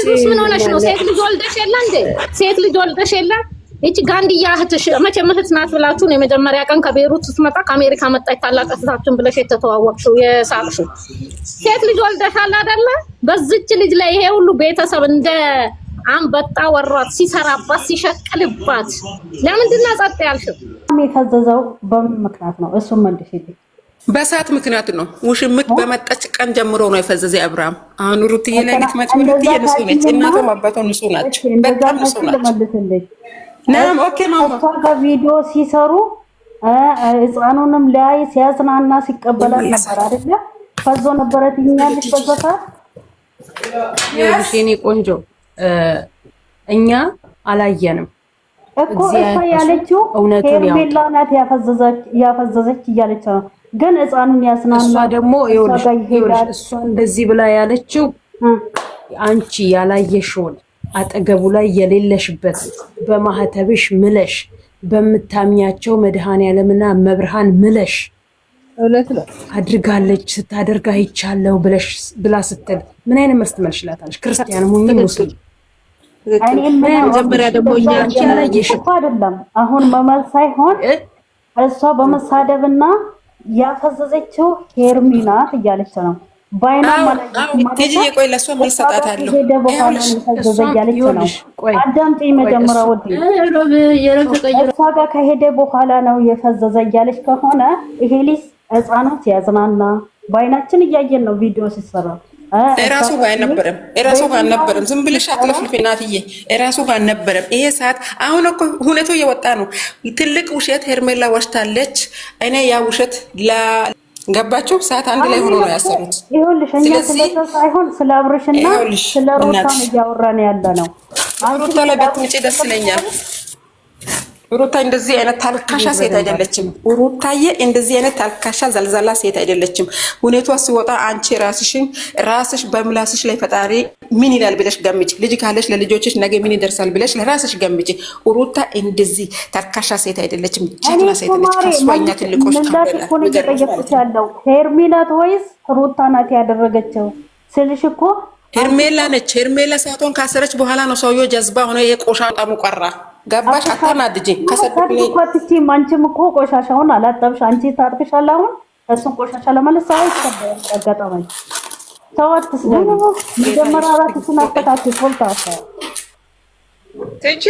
ኢየሱስ ምን ሆነሽ ነው? ሴት ልጅ ወልደሽ የለ እንዴ? ሴት ልጅ ወልደሽ የለ? እቺ ጋንዲያ እህትሽ መቼም እህት ናት ብላችሁ ነው የመጀመሪያ ቀን ከቤሩት ስትመጣ ከአሜሪካ መጣች ታላቅ እህታችን ብለሽ የተተዋወቅሽው የሳቅሽው። ሴት ልጅ ወልደሻል አይደለ? በዚች ልጅ ላይ ይሄ ሁሉ ቤተሰብ እንደ አንበጣ ወሯት ሲሰራባት ሲሸቅልባት ለምንድን ነው ጸጥ ያልሽው? የፈዘዘው በምን ምክንያት ነው? እሱም መልሽልኝ። በሰዓት ምክንያት ነው። ውሽምት በመጣች ቀን ጀምሮ ነው የፈዘዘ አብርሃም። አሁን ሩትዬ ለሊት መች ሩትዬ ንጹህ ነች። እናቷም አባቷም ንጹህ ናቸው። በጣም ንጹህ ናቸው። ናም ኦኬ ነው። ቪዲዮ ሲሰሩ ህፃኑንም ላይ ሲያዝናና ሲቀበላት ነበር አይደለ? ፈዞ ነበረ ትኛለሽ በዘፋ የኔ ቆንጆ እኛ አላየንም እኮ እሷ ያለችው ሄርሜላ ናት ያፈዘዘች እያለች ነው። ግን ህፃኑን ያስናና እሷ ደግሞ እሷ እንደዚህ ብላ ያለችው አንቺ ያላየሽውን አጠገቡ ላይ የሌለሽበት በማህተብሽ ምለሽ በምታምኛቸው መድኃኔዓለምና መብርሃን ምለሽ እውነት ነው አድርጋለች ስታደርጋ ይቻለው ብላ ስትል ምን አይነት መልስ ትመልሽላታለሽ? ክርስቲያንም ሁኚ ሙስሊም መጀመሪያ ደግሞ እኛ ያላየሽ አይደለም አሁን መመል ሳይሆን እሷ በመሳደብና ያፈዘዘችው ሄርሚናት እያለች ነው። ባይና ማለት ትጂ የቆይ ለሷ ምን ሰጣታለሁ አዳምጪ መጀመሪያ ወዲ እሷ ጋር ከሄደ በኋላ ነው የፈዘዘ እያለች ከሆነ ይሄ ልጅ ህፃናት ያዝናና ባይናችን እያየን ነው ቪዲዮ ሲሰራ እራሱ ጋር አልነበረም። ዝም ብለሽ አትለፍልፊ እናትዬ። እራሱ ጋር አልነበረም ይሄ ሰዓት። አሁን እኮ ሁኔታው እየወጣ ነው። ትልቅ ውሸት ሄርሜላ ወሽታለች። እኔ ያ ውሸት ገባችሁ? ሰዓት አንድ ላይ ሆኖ ነው ያሰሩት። ይኸውልሽ እኛ ስለዛ ሳይሆን ስለ አብርሽና ስለ ሩታ እያወራን ያለ ነው። ሩታ ላይ በትምጪ ደስ ይለኛል። ሩታ እንደዚህ አይነት ታልካሻ ሴት አይደለችም። ሩታዬ እንደዚህ አይነት ታልካሻ ዘልዛላ ሴት አይደለችም። ሁኔታዋ ሲወጣ አንቺ ራስሽ በምላስሽ ላይ ፈጣሪ ምን ይላል ብለሽ ገምጪ። ልጅ ካለሽ ለልጆችሽ ነገ ምን ይደርሳል ብለሽ ለራስሽ ገምጪ። ሩታ እንደዚህ ታልካሻ ሴት አይደለችም። ጀግና ሴት ነች። ከሷኛ ትልቆች ታበላ ሄርሜላት ወይስ ሩታ ናት ያደረገችው ስልሽ እኮ ሄርሜላ ነች። ሄርሜላ ሰዓቷን ካሰረች በኋላ ነው ሰውዬው ጀዝባ ሆነ የቆሻጣ ሙቀራ ገባሽ? አታናድጂ። ከሰደብኝ ኮትቲ ማንቺም እኮ ቆሻሻውን አላጠብሽ አንቺ ታጥብሻል። አሁን እሱን ቆሻሻ ለማለት ሳይከበል ያጋጠመኝ ተዋት ስለኝ መጀመሪያ ራስሽን አስተካክል። ፎልታሳ ትጂ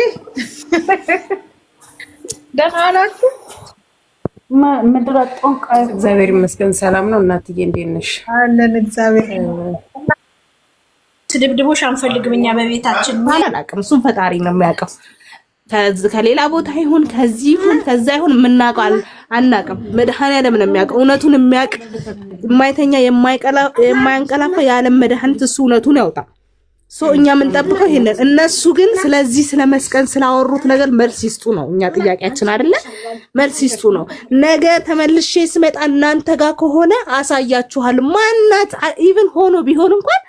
ደህና ናችሁ? ምድረ ጦንቃ እግዚአብሔር ይመስገን ሰላም ነው። እናትዬ እንዴት ነሽ? አለን እግዚአብሔር። ድብድቦሽ አንፈልግም እኛ በቤታችን አላውቅም። እሱን ፈጣሪ ነው የሚያውቀው። ከሌላ ቦታ ይሁን ከዚህ ይሁን ከዛ ይሁን የምናውቀው አናውቅም። መድኃኔዓለም ነው የሚያውቀው። እውነቱን የሚያውቅ የማይተኛ የማያንቀላፋ የዓለም መድኃኒት እሱ እውነቱን ያውጣ። እኛ የምንጠብቀው ይሄንን። እነሱ ግን ስለዚህ ስለመስቀል ስላወሩት ነገር መልስ ይስጡ ነው እኛ ጥያቄያችን አይደለ? መልስ ይስጡ ነው። ነገ ተመልሼ ስመጣ እናንተ ጋር ከሆነ አሳያችኋል። ማናት ኢቭን ሆኖ ቢሆን እንኳን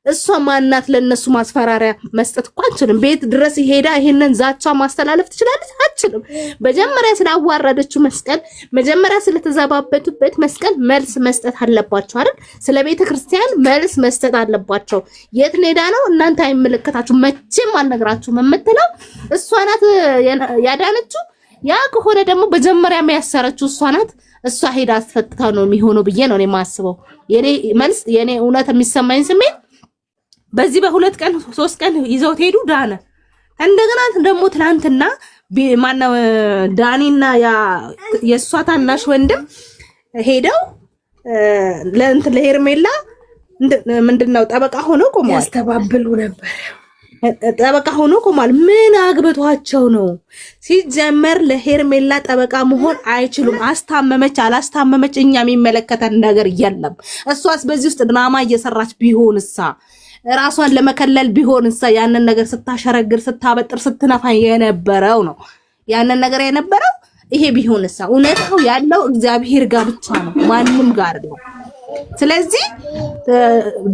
እሷ ማናት ለነሱ ማስፈራሪያ መስጠት እኮ አንችልም። ቤት ድረስ ሄዳ ይሄንን ዛቻ ማስተላለፍ ትችላለች? አትችልም። መጀመሪያ ስላዋረደችው መስቀል፣ መጀመሪያ ስለተዘባበቱበት መስቀል መልስ መስጠት አለባቸው አይደል? ስለ ቤተ ክርስቲያን መልስ መስጠት አለባቸው። የት ሄዳ ነው እናንተ አይመለከታችሁ መቼም አልነግራችሁም የምትለው እሷ ናት ያዳነችው። ያ ከሆነ ደግሞ መጀመሪያ የሚያሰረችው እሷ ናት። እሷ ሄዳ አስፈትታ ነው የሚሆነው ብዬ ነው እኔ የማስበው። የኔ መልስ የኔ እውነት የሚሰማኝ ስሜት በዚህ በሁለት ቀን 3 ቀን ይዘውት ሄዱ ዳነ። እንደገና ደግሞ ትናንትና ማነው ዳኒና የሷ ታናሽ ወንድም ሄደው ለሄርሜላ ምንድነው ጠበቃ ሆነው ቆመዋል። ያስተባብሉ ነበር። ጠበቃ ሆነው ቆመዋል። ምን አግብቷቸው ነው? ሲጀመር ለሄርሜላ ጠበቃ መሆን አይችሉም። አስታመመች አላስታመመች እኛ የሚመለከተን ነገር የለም። እሷስ በዚህ ውስጥ ድራማ እየሰራች ቢሆንሳ ራሷን ለመከለል ቢሆንሳ ያንን ነገር ስታሸረግር ስታበጥር ስትነፋ የነበረው ነው። ያንን ነገር የነበረው ይሄ ቢሆንሳ እውነታው ያለው እግዚአብሔር ጋር ብቻ ነው፣ ማንም ጋር አይደለም። ስለዚህ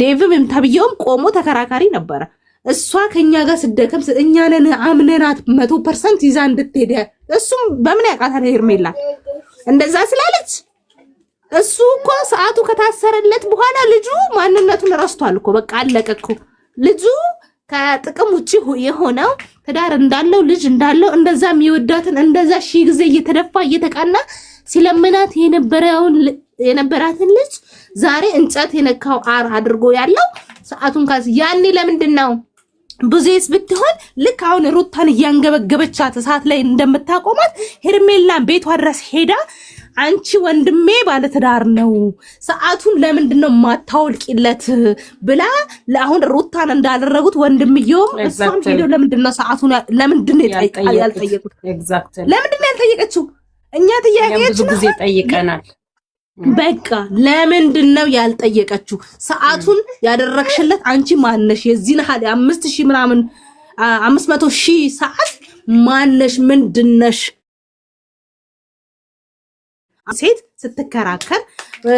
ዴቭም ተብየውም ቆሞ ተከራካሪ ነበረ። እሷ ከኛ ጋር ስደከም እኛ ነን አምነናት 100% ይዛ እንድትሄድ እሱም በምን ያውቃታል ሄርሜላ እንደዛ ስላለች እሱ እኮ ሰዓቱ ከታሰረለት በኋላ ልጁ ማንነቱን ረስቷል እኮ በቃ አለቀ እኮ። ልጁ ከጥቅም ውጪ የሆነው ትዳር እንዳለው ልጅ እንዳለው እንደዛ የሚወዳትን እንደዛ ሺህ ጊዜ እየተደፋ እየተቃና ሲለምናት የነበራትን ልጅ ዛሬ እንጨት የነካው አር አድርጎ ያለው ሰዓቱን ካዝ ያኔ ለምንድን ነው ብዙስ ብትሆን ልክ አሁን ሩታን እያንገበገበቻት እሳት ላይ እንደምታቆማት ሄርሜላን ቤቷ ድረስ ሄዳ አንቺ ወንድሜ ባለ ትዳር ነው ሰዓቱን ለምንድን ነው ማታውልቂለት ብላ ለአሁን ሩታን እንዳደረጉት ወንድምየው እሷም ሄዶ ለምንድን ነው ሰዓቱን ለምንድን ነው ያልጠየቁት? ለምንድን ነው ያልጠየቀችው? እኛ ጥያቄያችን ብዙ ጊዜ ጠይቀናል። በቃ ለምንድን ነው ያልጠየቀችው? ሰዓቱን ያደረክሽለት አንቺ ማነሽ? የዚህን ሀል 5000 ምናምን 500,000 ሰዓት ማነሽ? ምንድነሽ? ሴት ስትከራከር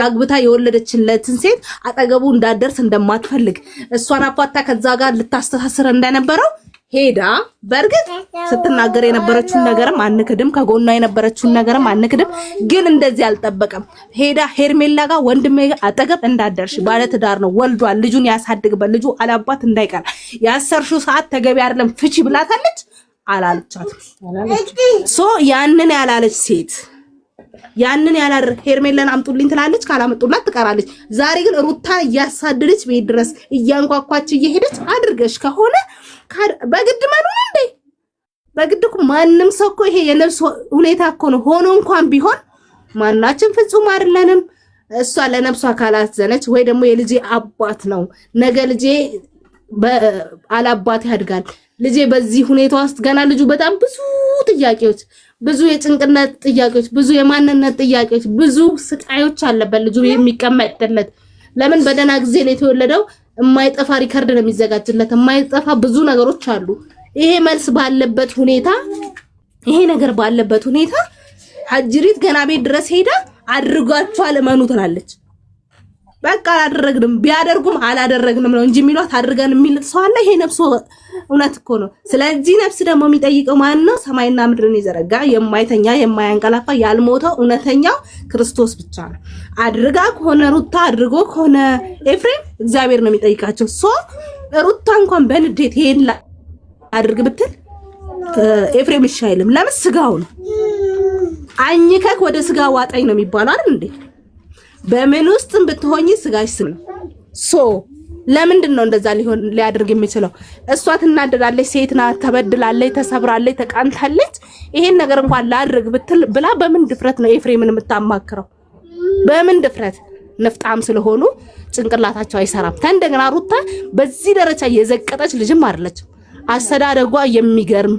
አግብታ የወለደችለትን ሴት አጠገቡ እንዳደርስ እንደማትፈልግ እሷን አፋታ ከዛ ጋር ልታስተሳስረ እንደነበረው ሄዳ በርግጥ ስትናገር የነበረችውን ነገርም አንክድም፣ ከጎኗ የነበረችውን ነገርም አንክድም። ግን እንደዚህ አልጠበቀም። ሄዳ ሄርሜላ ጋር ወንድሜ ጋር አጠገብ እንዳደርሽ ባለ ትዳር ነው ወልዷል፣ ልጁን ያሳድግበት፣ ልጁ አላባት እንዳይቀር ያሰርሽው ሰዓት ተገቢ አይደለም ፍቺ ብላታለች። አላለቻትም። ሶ ያንን ያላለች ሴት ያንን ያላር ሄርሜላን አምጡልኝ ትላለች፣ ካላመጡላት ትቀራለች። ዛሬ ግን ሩታን እያሳደደች ቤት ድረስ እያንኳኳች እየሄደች አድርገሽ ከሆነ በግድ ማን ነው እንዴ? በግድ እኮ ማንንም ሰው እኮ ይሄ የነፍስ ሁኔታ እኮ ነው። ሆኖ እንኳን ቢሆን ማናችን ፍጹም አይደለንም። እሷ ለነፍሷ ካላዘነች ወይ ደግሞ የልጄ አባት ነው ነገ ልጄ አላባት ያድጋል፣ ልጄ በዚህ ሁኔታ ውስጥ ገና ልጁ በጣም ብዙ ጥያቄዎች፣ ብዙ የጭንቅነት ጥያቄዎች፣ ብዙ የማንነት ጥያቄዎች፣ ብዙ ስቃዮች አለበት ልጁ የሚቀመጥለት። ለምን በደና ጊዜ ነው የተወለደው? የማይጠፋ ሪከርድ ነው የሚዘጋጅለት፣ የማይጠፋ ብዙ ነገሮች አሉ። ይሄ መልስ ባለበት ሁኔታ፣ ይሄ ነገር ባለበት ሁኔታ ሀጅሪት ገና ቤት ድረስ ሄዳ አድርጓቸዋል እመኑ ትላለች። በቃ አላደረግንም፣ ቢያደርጉም አላደረግንም ነው እንጂ የሚሏት አድርገን የሚል ሰው አለ። ይሄ ነፍሱ እውነት እኮ ነው። ስለዚህ ነፍስ ደግሞ የሚጠይቀው ማን ነው? ሰማይና ምድርን የዘረጋ የማይተኛ የማያንቀላፋ ያልሞተው እውነተኛው ክርስቶስ ብቻ ነው። አድርጋ ከሆነ ሩታ አድርጎ ከሆነ ኤፍሬም እግዚአብሔር ነው የሚጠይቃቸው። ሶ ሩታ እንኳን በንዴት ይሄን አድርግ ብትል ኤፍሬም እሺ አይልም። ለምን? ስጋው ነው። አኝከክ ወደ ስጋ ዋጣኝ ነው የሚባለው አይደል እንዴ? በምን ውስጥም ብትሆኚ ስጋሽ ስም ነው። ሶ ለምንድን ነው እንደዛ ሊያደርግ የሚችለው? እሷ ትናደዳለች፣ ሴት ናት፣ ተበድላለች፣ ተሰብራለች፣ ተቃንታለች። ይሄን ነገር እንኳን ላድርግ ብትል ብላ በምን ድፍረት ነው ኤፍሬምን የምታማክረው? በምን ድፍረት? ንፍጣም ስለሆኑ ጭንቅላታቸው አይሰራም። እንደገና ሩታ በዚህ ደረጃ የዘቀጠች ልጅም አይደለች። አስተዳደጓ የሚገርም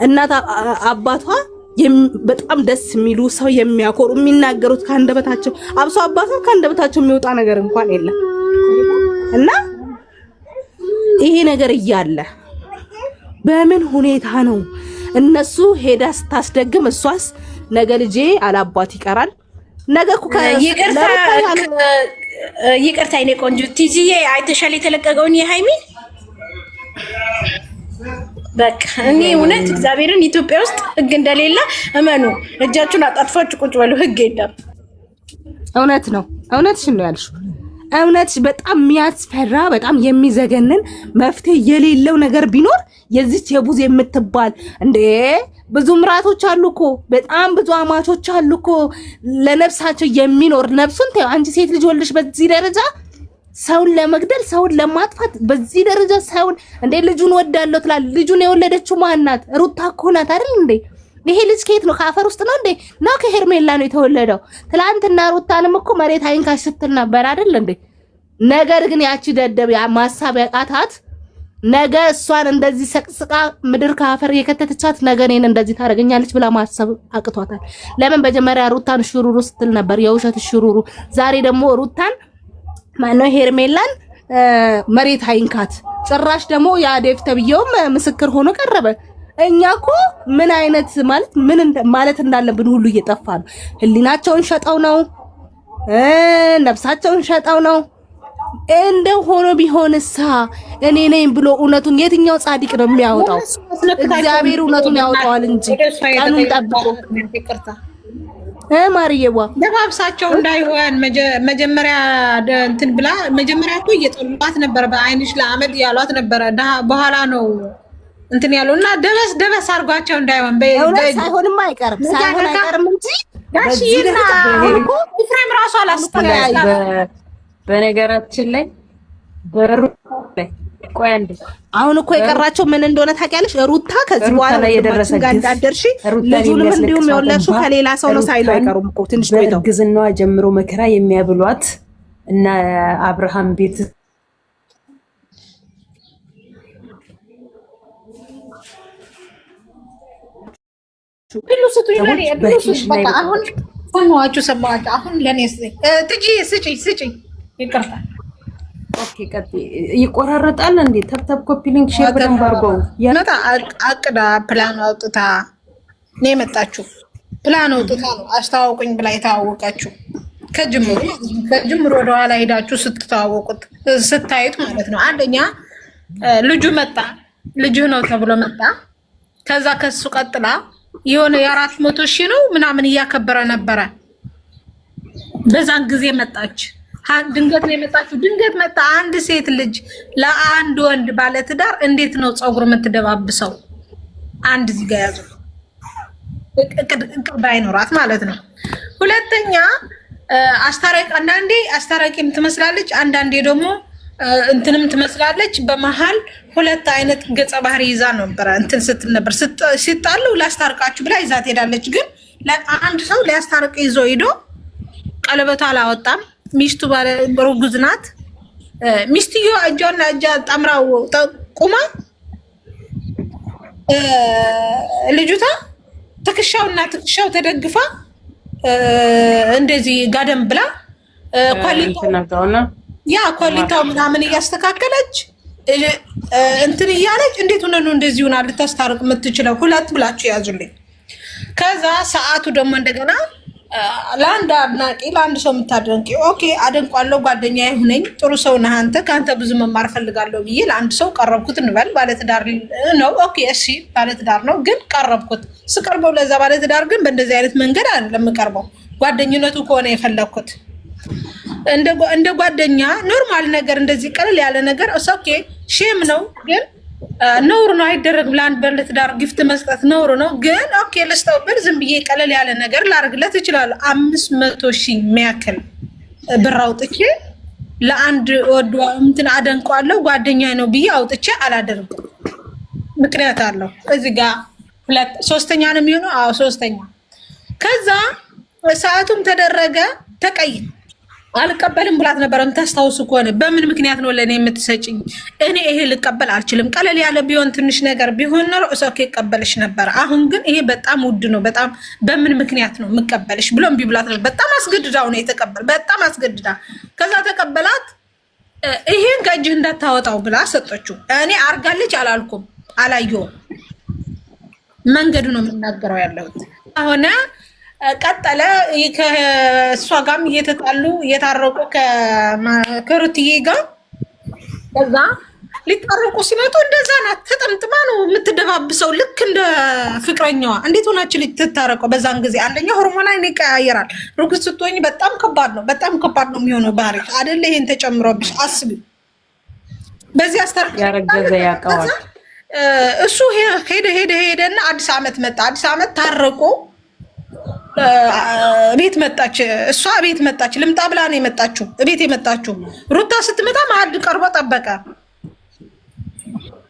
እናት አባቷ በጣም ደስ የሚሉ ሰው የሚያኮሩ የሚናገሩት ካንደበታቸው አብሶ አባቷ ካንደበታቸው የሚወጣ ነገር እንኳን የለም። እና ይሄ ነገር እያለ በምን ሁኔታ ነው እነሱ ሄዳ ስታስደግም እሷስ ነገ ልጄ አላባት ይቀራል ነገ እኮ ይቅርታ የኔ ቆንጆ ቲጂዬ አይተሻል የተለቀቀውን የሃይሚ በቃ እኔ እውነት እግዚአብሔርን ኢትዮጵያ ውስጥ ህግ እንደሌለ እመኑ። እጃችሁን አጣጥፋችሁ ቁጭ በሉ። ህግ የለም። እውነት ነው። እውነትሽን ነው ያልሽው። እውነትሽ በጣም የሚያስፈራ በጣም የሚዘገንን መፍትሄ የሌለው ነገር ቢኖር የዚች የቡዝ የምትባል እንዴ ብዙ ምራቶች አሉ እኮ በጣም ብዙ አማቾች አሉ እኮ ለነፍሳቸው የሚኖር ነፍሱን ተው። አንቺ ሴት ልጅ ወልደሽ በዚህ ደረጃ ሰውን ለመግደል ሰውን ለማጥፋት በዚህ ደረጃ ሰውን እንዴ ልጁን ወዳለው ትላል። ልጁን የወለደችው ማናት? ሩታ እኮ ናት አይደል እንዴ? ይሄ ልጅ ከየት ነው? ከአፈር ውስጥ ነው እንዴ? ነው ከሄርሜላ ነው የተወለደው። ትላንትና ሩታንም እኮ መሬት አይንካሽ ስትል ነበር አይደል እንዴ? ነገር ግን ያቺ ደደብ ማሳብ ያቃታት ነገ እሷን እንደዚህ ሰቅስቃ ምድር ከአፈር የከተተቻት ነገ እኔን እንደዚህ ታደርገኛለች ብላ ማሰብ አቅቷታል። ለምን መጀመሪያ ሩታን ሽሩሩ ስትል ነበር፣ የውሸት ሽሩሩ። ዛሬ ደግሞ ሩታን ማነው ሄርሜላን መሬት አይንካት። ጭራሽ ደግሞ ያ ዴቭ ተብየውም ምስክር ሆኖ ቀረበ። እኛ እኮ ምን አይነት ማለት እንዳለብን ሁሉ እየጠፋ ነው። ህሊናቸውን ሸጠው ነው፣ ነፍሳቸውን ሸጠው ነው። እንደው ሆኖ ቢሆንሳ እኔ ነኝ ብሎ እውነቱን የትኛው ጻድቅ ነው የሚያወጣው? እግዚአብሔር እውነቱን ያወጣዋል እንጂ ቀኑን ጠብቆ ማርዬዋ ደባብሳቸው እንዳይሆን መጀመሪያ እንትን ብላ መጀመሪያ እኮ እየጠሏት ነበር። በአይንሽ ለአመድ ያሏት ነበረ። በኋላ ነው እንትን ያለው እና ደበስ አድርጓቸው እንዳይሆን ሳይሆንም አይቀርም እንጂ ጋሽዬና ፍሬም ራሱ አላስተያየ። በነገራችን ላይ በሩ ላይ ቆይ አንዴ አሁን እኮ የቀራቸው ምን እንደሆነ ታውቂያለሽ? ሩታ ከዚህ በኋላ የደረሰ ጋር እንዳደርሽ ልጁንም እንዲሁም የወለድሽው ከሌላ ሰው ነው ሳይሉ አይቀሩም እኮ ትንሽ ቆይተው ግዝናዋ ጀምሮ መከራ የሚያብሏት እና አብርሃም ቤት ሁሉ ስጡኝ ለኔ በቃ አሁን ሰማዋችሁ አሁን ለኔ ስጪ ይቅርታ። ኦኬ ቀጥ ይቆራረጣል እንዴ? ተብተብ ኮፒ ሊንክ ሼር በደንብ አድርገው ያመጣ አቅዳ ፕላን አውጥታ ነው የመጣችሁ። ፕላን አውጥታ ነው አስተዋውቁኝ ብላ የተዋወቀችው። ከጅምሩ ወደ ኋላ ሄዳችሁ ስትተዋወቁት ስታዩት ማለት ነው። አንደኛ ልጁ መጣ፣ ልጅ ነው ተብሎ መጣ። ከዛ ከሱ ቀጥላ የሆነ የ400,000 ነው ምናምን እያከበረ ነበረ። በዛን ጊዜ መጣች። ድንገት ነው የመጣችው። ድንገት መጣ። አንድ ሴት ልጅ ለአንድ ወንድ ባለትዳር እንዴት ነው ፀጉር የምትደባብሰው? አንድ እዚህ ጋር ያዙ እቅድ ባይኖራት ማለት ነው። ሁለተኛ አስታራቂ፣ አንዳንዴ አስታራቂም ትመስላለች፣ አንዳንዴ ደግሞ እንትንም ትመስላለች። በመሀል ሁለት አይነት ገጸ ባህሪ ይዛ ነበረ እንትን ስትል ነበር። ሲጣሉ ላስታርቃችሁ ብላ ይዛ ትሄዳለች። ግን አንድ ሰው ሊያስታርቅ ይዞ ሄዶ ቀለበቷ አላወጣም። ሚስቱ ባለ እርጉዝ ናት። ሚስትዮ እጇና እጇ ጣምራው ቁማ ልጅቷ ትከሻውና ትከሻው ተደግፋ እንደዚህ ጋደም ብላ ኳሊታው ምናምን እያስተካከለች እንትን እያለች እንዴት ሆነ ነው እንደዚህ ሆና ልታስታርቅ የምትችለው? ሁለት ብላችሁ ያዙልኝ። ከዛ ሰዓቱ ደግሞ እንደገና ለአንድ አድናቂ ለአንድ ሰው የምታደንቂ ኦኬ፣ አደንቋለሁ፣ ጓደኛ ይሁነኝ፣ ጥሩ ሰው ነህ አንተ፣ ከአንተ ብዙ መማር ፈልጋለሁ ብዬ ለአንድ ሰው ቀረብኩት እንበል። ባለትዳር ነው። ኦኬ እሺ፣ ባለትዳር ነው፣ ግን ቀረብኩት። ስቀርበው ለዛ ባለትዳር ግን በእንደዚህ አይነት መንገድ አይደለም የምቀርበው። ጓደኝነቱ ከሆነ የፈለግኩት እንደ ጓደኛ ኖርማል ነገር፣ እንደዚህ ቀለል ያለ ነገር ኦኬ፣ ሼም ነው ግን ነውር ነው፣ አይደረግም። ለአንድ ባለትዳር ጊፍት መስጠት ነውር ነው። ግን ኦኬ ልስጠው ብል ዝም ብዬ ቀለል ያለ ነገር ላርግለት እችላለሁ። 500,000 የሚያክል ብር አውጥቼ ለአንድ ወዷ እንትን አደንቋለሁ ጓደኛ ነው ብዬ አውጥቼ አላደርግም። ምክንያት አለው። እዚህ ጋር ሶስተኛ ነው የሚሆነው። አዎ ሶስተኛ። ከዛ ሰዓቱም ተደረገ። ተቀይ አልቀበልም ብላት ነበር። የምታስታውሱ ከሆነ በምን ምክንያት ነው ለእኔ የምትሰጭኝ? እኔ ይሄ ልቀበል አልችልም። ቀለል ያለ ቢሆን ትንሽ ነገር ቢሆን ኖሮ እሶኬ ቀበልሽ ነበር። አሁን ግን ይሄ በጣም ውድ ነው፣ በጣም በምን ምክንያት ነው የምቀበልሽ ብሎ እምቢ ብላት ነበር። በጣም አስገድዳው ነው የተቀበል፣ በጣም አስገድዳ። ከዛ ተቀበላት። ይሄን ከእጅህ እንዳታወጣው ብላ ሰጠችው። እኔ አርጋለች አላልኩም፣ አላየሁም። መንገዱ ነው የምናገረው ያለሁት። አሁን ቀጠለ። ከእሷ ጋርም እየተጣሉ እየታረቁ ከሩትዬ ጋር ከዛ ሊታረቁ ሲመጡ እንደዛ ናት። ተጠምጥማ ነው የምትደባብሰው ልክ እንደ ፍቅረኛዋ። እንዴት ሆናችሁ ልትታረቀው? በዛን ጊዜ አንደኛ ሆርሞና ይቀያየራል። ርጉዝ ስትሆኝ በጣም ከባድ ነው፣ በጣም ከባድ ነው የሚሆነው ባህሪ አይደለ? ይሄን ተጨምሮብሽ አስቢ። በዚህ አስተር ያረገዘ ያቀዋል። እሱ ሄደና አዲስ ዓመት መጣ። አዲስ ዓመት ታረቁ። ቤት መጣች። እሷ ቤት መጣች። ልምጣ ብላ ነው የመጣችው። ቤት የመጣችው ሩታ ስትመጣ ማዕድ ቀርቦ ጠበቀ።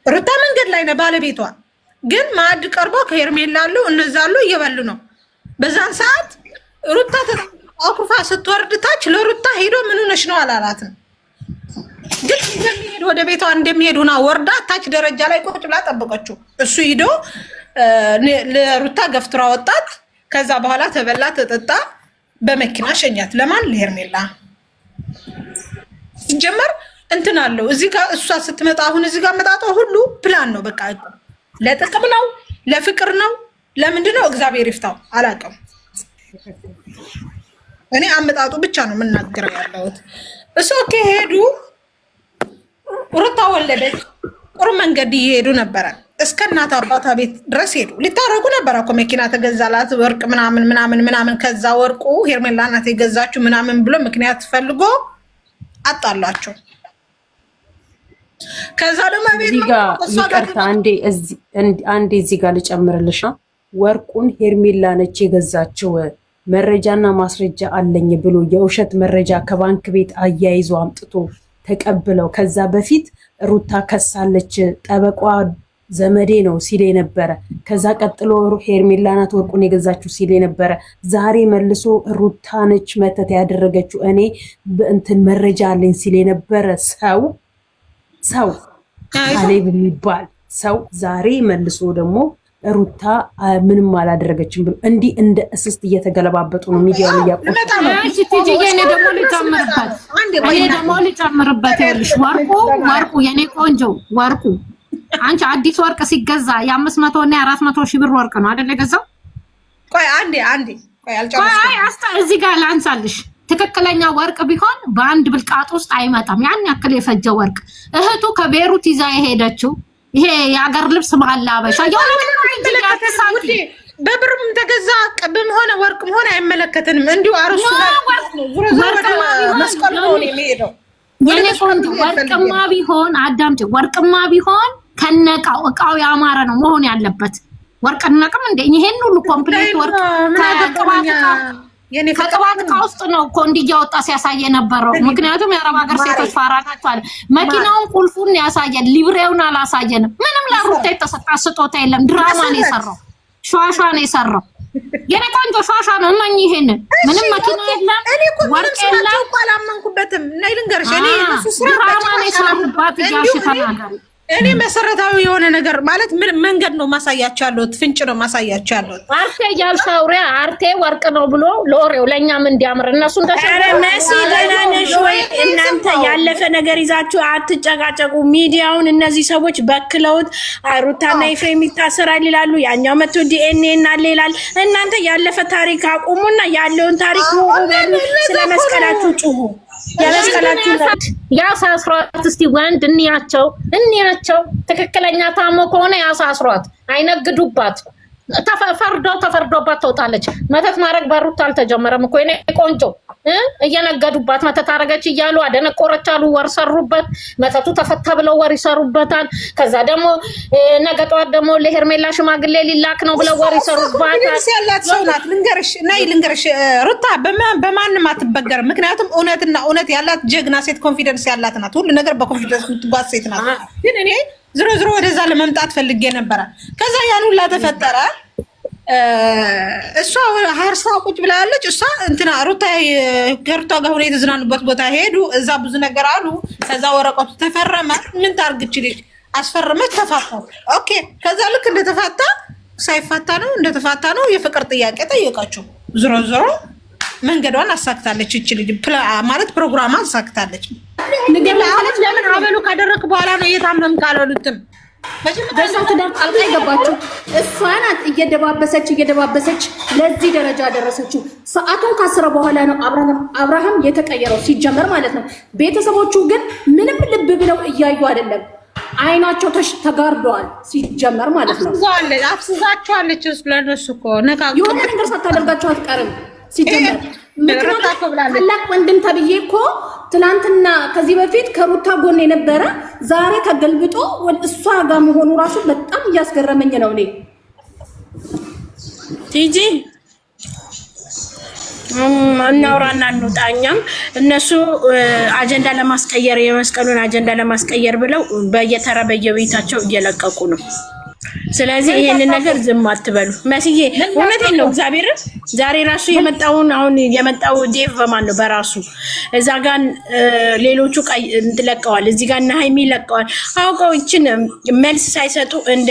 ሩታ መንገድ ላይ ነው ባለቤቷ፣ ግን ማዕድ ቀርቦ ከሄርሜላ አሉ እነዛ አሉ እየበሉ ነው። በዛን ሰዓት ሩታ አኩርፋ ስትወርድ ታች ለሩታ ሄዶ ምን ሆነሽ ነው አላላትም። ግን እንደሚሄድ ወደ ቤቷ እንደሚሄድ ሆና ወርዳ ታች ደረጃ ላይ ቁጭ ብላ ጠበቀችው። እሱ ሄዶ ለሩታ ገፍትራ ወጣት። ከዛ በኋላ ተበላ ተጠጣ። በመኪና ሸኛት። ለማን? ለሄርሜላ። ሲጀመር እንትን አለው እዚህ ጋር እሷ ስትመጣ አሁን እዚህ ጋር መጣጣ ሁሉ ፕላን ነው። በቃ ለጥቅም ነው፣ ለፍቅር ነው፣ ለምንድን ነው? እግዚአብሔር ይፍታው። አላውቅም። እኔ አመጣጡ ብቻ ነው የምናገረው ያለሁት። እሱ ኦኬ ሄዱ። ሩታ ወለደች። ጥሩ መንገድ እየሄዱ ነበረ። እስከ እናት አባቷ ቤት ድረስ ሄዱ። ሊታረቁ ነበር እኮ መኪና ተገዛላት ወርቅ ምናምን ከዛ ወርቁ ሄርሜላ ናት የገዛችው ምናምን ብሎ ምክንያት ፈልጎ አጣሏቸው። ከዛ ደግሞ ቤት ይቅርታ አንዴ እዚህ ጋር ልጨምርልሽ ነው። ወርቁን ሄርሜላ ነች የገዛችው መረጃና ማስረጃ አለኝ ብሎ የውሸት መረጃ ከባንክ ቤት አያይዞ አምጥቶ ተቀብለው ከዛ በፊት ሩታ ከሳለች ጠበቋ ዘመዴ ነው ሲል ነበረ። ከዛ ቀጥሎ ሄርሜላ ናት ወርቁን የገዛችው ሲል ነበረ። ዛሬ መልሶ ሩታ ነች መተት ያደረገችው እኔ በእንትን መረጃ አለኝ ሲል ነበረ። ሰው ካሌብ የሚባል ሰው ዛሬ መልሶ ደግሞ ሩታ ምንም አላደረገችም ብሎ እንዲህ እንደ እስስት እየተገለባበጡ ነው ሚዲያውን እያቆሙ። እሺ ትጂዬ እኔ ደግሞ ልጨምርበት ይኸውልሽ ወርቁ የኔ ቆንጆ ወርቁ አንቺ አዲስ ወርቅ ሲገዛ የ500 እና 400 ሺህ ብር ወርቅ ነው አይደል የገዛው? ቆይ አንዴ ቆይ አልጨረስኩም። እዚህ ጋር ላንሳልሽ። ትክክለኛ ወርቅ ቢሆን በአንድ ብልቃጥ ውስጥ አይመጣም። ያን ያክል የፈጀ ወርቅ እህቱ ከቤሩት ይዛ የሄደችው ይሄ የሀገር ልብስ ማላበሻ በብርም ተገዛ ቅብም ሆነ ወርቅም ሆነ አይመለከትንም። እንዲሁ አርሱ መስቀል ነው የሚሄደው። የኔ ቆንጆ ወርቅማ ቢሆን አዳምጪ፣ ወርቅማ ቢሆን ከነቃው እቃው ያማረ ነው መሆን ያለበት። ወርቅ ነቅም እንደ ይሄን ሁሉ ኮምፕሊት ወርቅ ከቅባት እቃ ውስጥ ነው እኮ እንዲያወጣ ሲያሳየ ነበረው። ምክንያቱም የአረብ ሀገር ሴቶች ፋራ ናቸው አለ። መኪናውን ቁልፉን ያሳየን፣ ሊብሬውን አላሳየንም። ምንም ለሩታ የተሰጣ ስጦታ የለም። ድራማ ነው የሰራው፣ ሿሿ ነው የሰራው። የኔ ቆንጆ ሿሿ ነው። እማኝ ይሄን ምንም መኪና የለም፣ ወርቅ የለም። አላመንኩበትም። ነይ ልንገርሽ፣ እኔ ድራማ ነው የሰሩባት እያልሽ ተናገሪ። እኔ መሰረታዊ የሆነ ነገር ማለት ምን መንገድ ነው ማሳያቸው ያለሁት፣ ፍንጭ ነው ማሳያቸው ያለሁት። አርቴ ያልሻውሪያ አርቴ ወርቅ ነው ብሎ ሎሬው ለኛም እንዲያምር እነሱ መሲ ደህና ነሽ ወይ? እናንተ ያለፈ ነገር ይዛችሁ አትጨቃጨቁ። ሚዲያውን እነዚህ ሰዎች በክለውት ሩታና ኤፍሬም ይታሰራል ይላሉ፣ ያኛው መቶ ዲኤንኤ እናለ ይላል። እናንተ ያለፈ ታሪክ አቁሙና ያለውን ታሪክ ወሩ። ስለመስቀላችሁ ጩሁ። ያሳስሯት እስቲ ወንድ እንያቸው ትክክለኛ ታሞ ከሆነ ያሳስሯት፣ አይነግዱባት። ተፈርዶባት ትወጣለች። መተት ማድረግ በሩት አልተጀመረም እኮ የኔ ቆንጆ። እየነገዱባት መተት አረገች እያሉ አደነቆረች አሉ፣ ወር ሰሩበት። መተቱ ተፈታ ብለው ወር ይሰሩበታል። ከዛ ደግሞ ነገ ጠዋት ደግሞ ለሄርሜላ ሽማግሌ ሊላክ ነው ብለው ወር ይሰሩባታል። ያላት ሰው ናት። ልንገርሽ ሩታ በማንም አትበገርም። ምክንያቱም እውነት ያላት ጀግና ሴት፣ ኮንፊደንስ ያላት ናት። ሁሉ ነገር በኮንፊደንስ የምትጓዝ ሴት ናት። ግን እኔ ዝሮ ወደዛ ለመምጣት ፈልጌ ነበረ። ከዛ ያን ሁላ ተፈጠረ። እሷ ሀርሳ ቁጭ ብላለች። እሷ እንትና ሩታ ከሩታ ጋር ሆነ የተዝናኑበት ቦታ ሄዱ። እዛ ብዙ ነገር አሉ። ከዛ ወረቀቱ ተፈረመ። ምን ታርግች ልጅ አስፈረመች፣ ተፋታ። ኦኬ። ከዛ ልክ እንደተፋታ እንደተፋታ ነው የፍቅር ጥያቄ ጠየቃችሁ። ዝሮ መንገዷን አሳክታለች። እቺ ልጅ ማለት ፕሮግራሟን አሳክታለች። ለምን አበሉ ካደረክ በኋላ ነው እየታመምክ አላሉትም? በሰው ትዳር ጣልቃ የገባችው እሷ ናት። እየደባበሰች ለዚህ ደረጃ ደረሰችው። ሰዓቱን ካስረ በኋላ ነው አብርሃም የተቀየረው ሲጀመር ማለት ነው። ቤተሰቦቹ ግን ምንም ልብ ብለው እያዩ አይደለም፣ አይናቸው ተጋርደዋል ሲጀመር ማለት ነው። አፍስዛቸዋለች። ለነሱ እኮ የሆነ ነገር ሳታደርጋቸው አትቀርም ሲጀመር። ምክንያቱም ታላቅ ወንድም ተብዬ እኮ ትላንትና ከዚህ በፊት ከሩታ ጎን የነበረ ዛሬ ተገልብጦ እሷ ጋር መሆኑ ራሱ በጣም እያስገረመኝ ነው። እኔ ቲጂ እናውራና እንውጣኛም እነሱ አጀንዳ ለማስቀየር የመስቀሉን አጀንዳ ለማስቀየር ብለው በየተራ በየቤታቸው እየለቀቁ ነው። ስለዚህ ይሄንን ነገር ዝም አትበሉ። መስዬ እውነቴን ነው እግዚአብሔር ዛሬ ራሱ የመጣው ዴቭ በማን ነው በራሱ እዛ ጋር ሌሎቹ እንትለቀዋል፣ እዚህ ጋር እና ሃይሚ ለቀዋል። አውቀው እቺን መልስ ሳይሰጡ እንደ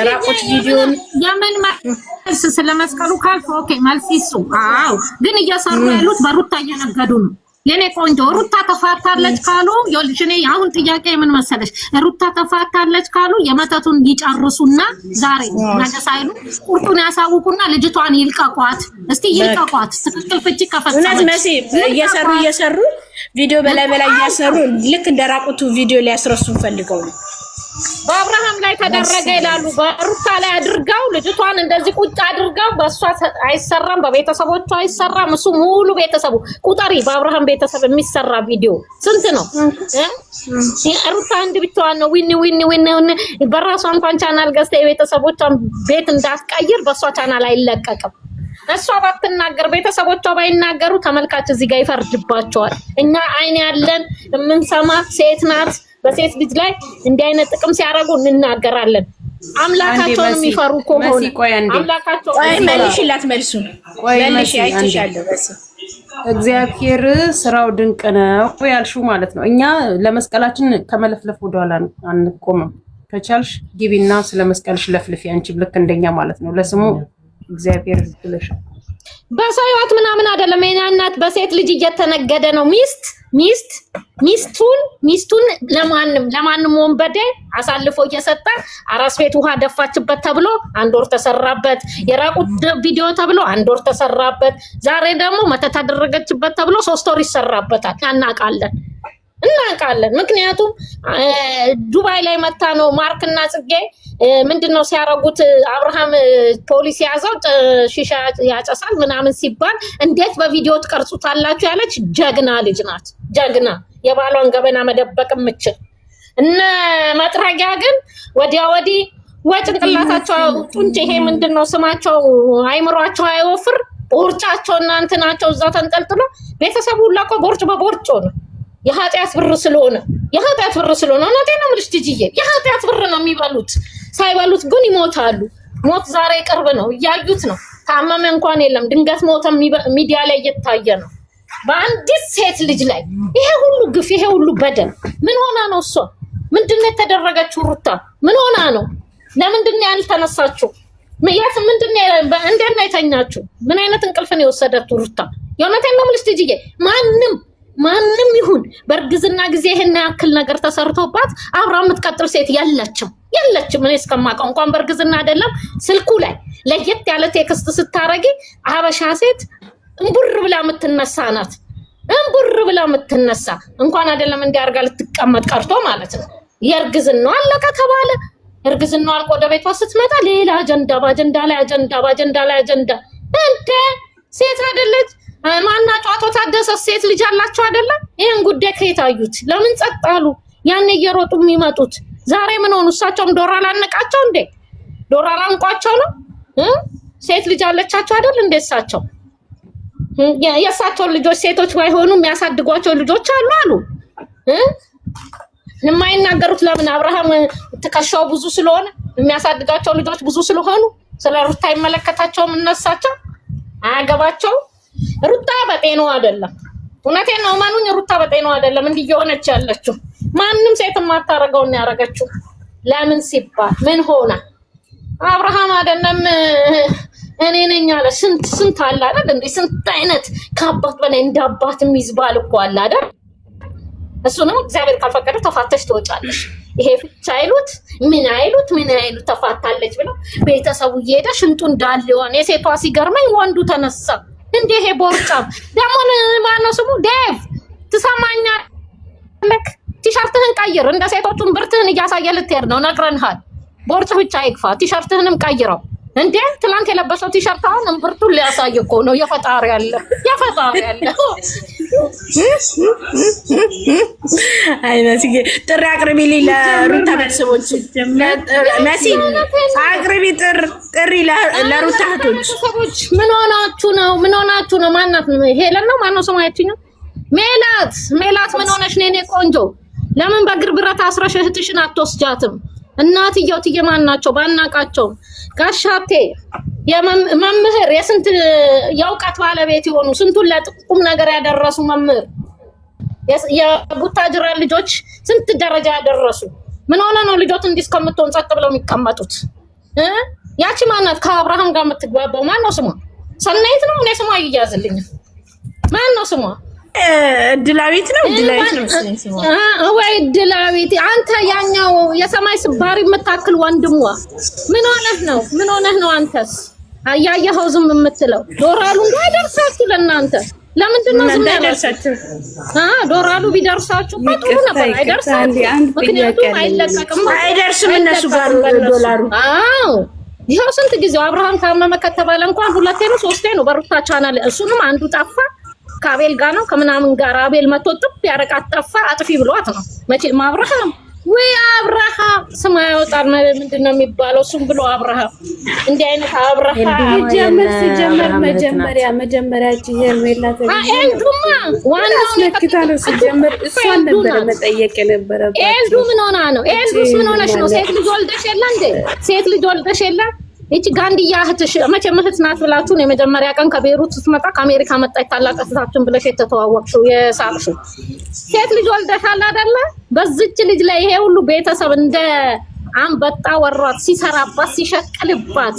ራቆት ቪዲዮን የምን መልስ ስለመስቀሉ ካልፎ ኦኬ መልስ ይሱ። አዎ ግን እያሰሩ ያሉት በሩታ እየነገዱ ነው። የኔ ቆንጆ ሩታ ተፋታለች ካሉ ይኸውልሽ፣ እኔ አሁን ጥያቄ ምን መሰለሽ፣ ሩታ ተፋታለች ካሉ የመተቱን ይጨርሱና ዛሬ ነገ ሳይሉ ቁርጡን ያሳውቁና ልጅቷን ይልቀቋት። እስቲ ይልቀቋት። ትክክል ፍቺ ከፈጸመች እውነት መሲ እየሰሩ ቪዲዮ በላይ እያሰሩ ልክ እንደራቁቱ ቪዲዮ ሊያስረሱ ፈልገው ነው። በአብርሃም ላይ ተደረገ ይላሉ። በሩታ ላይ አድርገው ልጅቷን እንደዚህ ቁጭ አድርገው በእሷ አይሰራም፣ በቤተሰቦቿ አይሰራም። እሱ ሙሉ ቤተሰቡ ቁጠሪ። በአብርሃም ቤተሰብ የሚሰራ ቪዲዮ ስንት ነው? ሩታ አንድ ብቻዋን ነው ዊን በራሷ እንኳን ቻናል ገዝታ የቤተሰቦቿን ቤት እንዳትቀይር በእሷ ቻናል አይለቀቅም። እሷ ባትናገር ቤተሰቦቿ ባይናገሩ ተመልካች እዚህ ጋር ይፈርድባቸዋል። እኛ አይን ያለን የምንሰማ ሴት ናት። በሴት ልጅ ላይ እንዲህ አይነት ጥቅም ሲያደርጉ እንናገራለን። አምላካቸውን የሚፈሩ ከሆነ አምላካቸው መልሽላት፣ መልሱን መልሽ። አይተሻለሁ በስ እግዚአብሔር ስራው ድንቅ ነው ያልሽው ማለት ነው። እኛ ለመስቀላችን ከመለፍለፍ ወደኋላ አንቆምም። ከቻልሽ ግቢና ስለ መስቀልሽ ለፍልፊ፣ አንቺ ልክ እንደኛ ማለት ነው። ለስሙ እግዚአብሔር ብለሽ በሰው ህይወት ምናምን አይደለም። የእኛ እናት በሴት ልጅ እየተነገደ ነው። ሚስቱን ለማንም ወንበዴ አሳልፎ እየሰጠ አራስ ቤት ውሃ ደፋችበት ተብሎ 1 ወር ተሰራበት። የራቁት ቪዲዮ ተብሎ 1 ወር ተሰራበት። ዛሬ ደግሞ መተት አደረገችበት ተብሎ 3 ወር ይሰራበታል። እናውቃለን። ምክንያቱም ዱባይ ላይ መታ ነው ማርክና ጽጌ ምንድነው ሲያረጉት፣ አብርሃም ፖሊስ ያዘው ሺሻ ያጨሳል ምናምን ሲባል እንዴት በቪዲዮ ትቀርጹታላችሁ ያለች ጀግና ልጅ ናት። ጀግና የባሏን ገበና መደበቅ የምችል እነ መጥረጊያ ግን ወዲያ ወዲህ ወጭንቅላታቸው ጡንጭ ይሄ ምንድነው ስማቸው አይምሯቸው አይወፍር ቦርጫቸው እና እንትናቸው እዛ ተንጠልጥሎ ቤተሰቡ ሁሉ እኮ ቦርጭ በቦርጭ ነው። የኃጢአት ብር ስለሆነ እውነቴን ነው የምልሽ ትጂዬ፣ የኃጢአት ብር ነው የሚበሉት። ሳይበሉት ግን ይሞታሉ። ሞት ዛሬ ቅርብ ነው፣ እያዩት ነው። ታመመ እንኳን የለም፣ ድንገት ሞተ ሚዲያ ላይ እየታየ ነው። በአንዲት ሴት ልጅ ላይ ይሄ ሁሉ ግፍ፣ ይሄ ሁሉ በደል ምን ሆና ነው? እሷ ምንድነው የተደረገችው? ሩታ ምን ሆና ነው? ለምንድነው ያልተነሳችው? እንዴት ነው የተኛችው? ምን አይነት እንቅልፍ ነው የወሰደችው ሩታ? የእውነቴን ነው የምልሽ ትጂዬ፣ ማንም ይሁን በእርግዝና ጊዜ ይሄን ያክል ነገር ተሰርቶባት አብራ የምትቀጥል ሴት የለችም። እኔ እስከማውቀው እንኳን በእርግዝና አይደለም ስልኩ ላይ ለየት ያለ ቴክስት ስታረጊ አበሻ ሴት እንቡር ብላ የምትነሳ ናት። እንኳን አይደለም እንዲያርጋ ልትቀመጥ ቀርቶ ማለት ነው። የእርግዝናው አለቀ ተባለ። እርግዝናው አልቆ ወደ ቤቷ ስትመጣ ሌላ አጀንዳ፣ በአጀንዳ ላይ አጀንዳ። እንደ ሴት አይደለች ማናቸው? አቶ ታደሰ ሴት ልጅ አላቸው አይደለ? ይሄን ጉዳይ ከየት አዩት? ለምን ጸጥ አሉ? ያን እየሮጡ የሚመጡት ዛሬ ምን ሆኑ? እሳቸውም ዶላር አነቃቸው እንዴ? ዶላር አንቋቸው ነው? ሴት ልጅ አለቻቸው አይደል? እንደ እሳቸው የእሳቸው ልጆች ሴቶች ባይሆኑ የሚያሳድጓቸው ልጆች አሉ። የማይናገሩት ለምን? አብርሃም ትከሻው ብዙ ስለሆነ የሚያሳድጋቸው ልጆች ብዙ ስለሆኑ ስለ ሩታ አይመለከታቸውም። እነሳቸው አያገባቸው። ሩታ በጤናው አይደለም። እውነቴን ነው ማኑኝ። ሩታ በጤናው አይደለም እንዲህ የሆነች ያለችው። ማንም ሴት የማታረገው ነው ያረገችው። ለምን ሲባል ምን ሆና? አብርሃም አይደለም እኔ ነኝ አለ። ስንት አለ አይደል እንዴ? ስንት አይነት ከአባት በላይ እንዳባት የሚዝባል እኮ አለ አይደል? እሱ ነው እግዚአብሔር ካልፈቀደ ተፋተሽ ትወጫለሽ። ይሄ ፍቻ አይሉት ምን አይሉት ተፋታለች ብለው ቤተሰቡ እየሄደ ሽንጡ እንዳልሆነ የሴቷ ሲገርመኝ ወንዱ ተነሳ እንዴ። ይሄ ቦርጫም ደግሞ ማነው ስሙ? ዴቭ ትሰማኛለህ? ቲሸርትህን ቀይር። እንደ ሴቶቹን ብርትህን እያሳየ ልትሄድ ነው። ነግረንሃል። ቦርጭ ብቻ አይግፋ። ቲሸርትህንም ቀይረው። እንዴ ትላንት የለበሰው ቲሸርት አሁን እምብርቱን ሊያሳይ እኮ ነው። የፈጣሪ ያለ አይ መሲ ጥሪ አቅርቢልኝ ለሩታ ቤተሰቦች። መሲ አቅርቢ ጥሪ ለሩታ ቤተሰቦች። ምን ሆናችሁ ነው? ማናት? ሄለን ነው ማነው ስሟ? ያቺኛው ሜላት ምን ሆነሽ ነው? እኔ ቆንጆ ለምን በእግር ብረት አስረሽ እህትሽን አትወስጃትም? እናትየው ትየማን ናቸው? ባናቃቸው ጋሻቴ የመምህር የስንት የእውቀት ባለቤት የሆኑ ስንቱን ለጥቁም ነገር ያደረሱ መምህር የቡታጅራ ልጆች ስንት ደረጃ ያደረሱ። ምን ሆነ ነው ልጆት እንዲህ እስከምትሆን ጸጥ ብለው የሚቀመጡት? ያቺ ማናት? ከአብርሃም ጋር የምትግባባው ማን ነው ስሟ? ሰናይት ነው? እኔ ስሟ ይያዝልኝ። ማን ነው ስሟ? እድላዊት ነው ወይ? እድላዊት አንተ ያኛው የሰማይ ስባሪ የምታክል ወንድሟ ምን ሆነህ ነው? አንተስ አያየኸው ዝም የምትለው ዶራሉ እንዳይደርሳችሁ ለእናንተ ለምንድን ነው ዝም ያላችሁ? ዶላሩ ቢደርሳችሁ ጥሩ ነበር። አይደርስም፣ ምክንያቱም አይለቀቅም፣ አይደርስም እነሱ ጋር ዶላሩ። አዎ ይኸው ስንት ጊዜው አብርሃም ታመመ ከተባለ እንኳን 2 ነው 3 ነው በሩታ ቻናል። እሱንም አንዱ ጠፋ ከአቤል ጋር ነው ከምናምን ጋር አቤል መቶ ጥብ ያረቃት ጠፋ። አጥፊ ብሏት ነው መቼም አብርሃም ወይ አብርሃም ስም ያወጣል ምንድን ነው የሚባለው? እሱም ብሎ አብርሃም እንዲህ አይነት አብርሃም ሲጀመር መጀመሪያ ሄርሜላ ኤልዱማ ዋናው ለክታ ነው ሲጀመር እሷን ነበር መጠየቅ የነበረበት። ኤልዱ ምን ሆና ነው? ኤልዱስ ምን ሆነሽ ነው? ሴት ልጅ ወልደሽ የለ እንዴ? ሴት ልጅ ወልደሽ የለ? እቺ ጋንዲያ እህትሽ መቼም እህት ናት ብላችሁ ነው የመጀመሪያ ቀን ከቤሩት ስትመጣ ከአሜሪካ መጣች ታላቅ እህታችን ብለሽ የተተዋወቅሽው የሳቅሽው ሴት ልጅ ወልደሻል አይደለ? በዚች ልጅ ላይ ይሄ ሁሉ ቤተሰብ እንደ አንበጣ ወሯት ሲሰራባት ሲሸቅልባት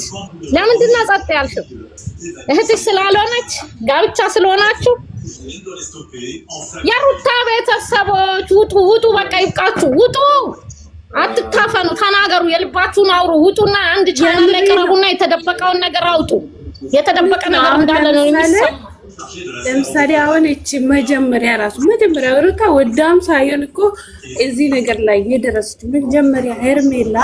ለምንድን ነው ጸጥ ያልሽው? እህትሽ ስላልሆነች ጋብቻ ስለሆናችሁ የሩታ ቤተሰቦች ውጡ፣ በቃ ይብቃችሁ፣ ውጡ። አትካፈኑ፣ ተናገሩ፣ የልባችሁን አውሩ። ውጡና አንድ ቻናል ላይ ቀረቡና የተደበቀውን ነገር አውጡ። የተደበቀ ነገር እንዳለ ነው የሚሰማው። ለምሳሌ አሁን እቺ መጀመሪያ ሩታ ወዳም ሳይሆን እኮ እዚህ ነገር ላይ የደረሰች መጀመሪያ ሄርሜላ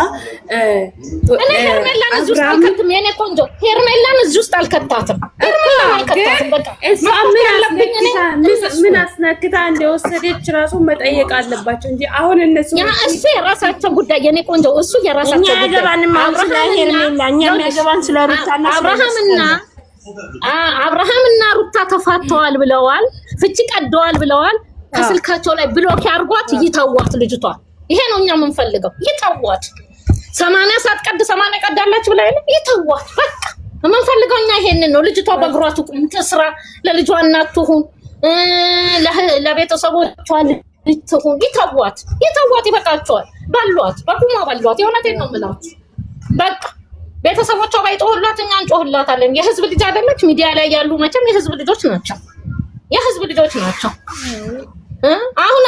ሄርሜላን እዚህ ውስጥ አልከትም። የኔ ቆንጆ ሄርሜላን እዚህ ውስጥ አልከታትም። ምን አስነክታ እንደወሰደች ራሱ መጠየቅ አለባቸው እንጂ አሁን እነሱ እሱ የራሳቸው ጉዳይ። የኔ ቆንጆ እሱ የራሳቸው ጉዳይ። አብርሃምና ሩታ ተፋተዋል ብለዋል፣ ፍቺ ቀደዋል ብለዋል። ከስልካቸው ላይ ብሎክ ያርጓት፣ ይተዋት ልጅቷ። ይሄ ነው እኛ የምንፈልገው፣ ይተዋት። 80 ሳትቀድ 80 ቀዳላችሁ ብላ ይተዋት። በቃ የምንፈልገው እኛ ይሄንን ነው። ልጅቷ በእግሯ ትቁም፣ ትስራ፣ ለልጇ እናት ትሁን፣ ለቤተሰቦቿ ልጅ ትሁን። ይተዋት፣ ይበቃቸዋል። ባሏት በቁማ ባሏት። የእውነቴን ነው የምላችሁ። በቃ ቤተሰቦቿ ባይጦህላት እኛ እንጮህላታለን። የህዝብ ልጅ አይደለች? ሚዲያ ላይ ያሉ መቼም የህዝብ ልጆች ናቸው። አሁን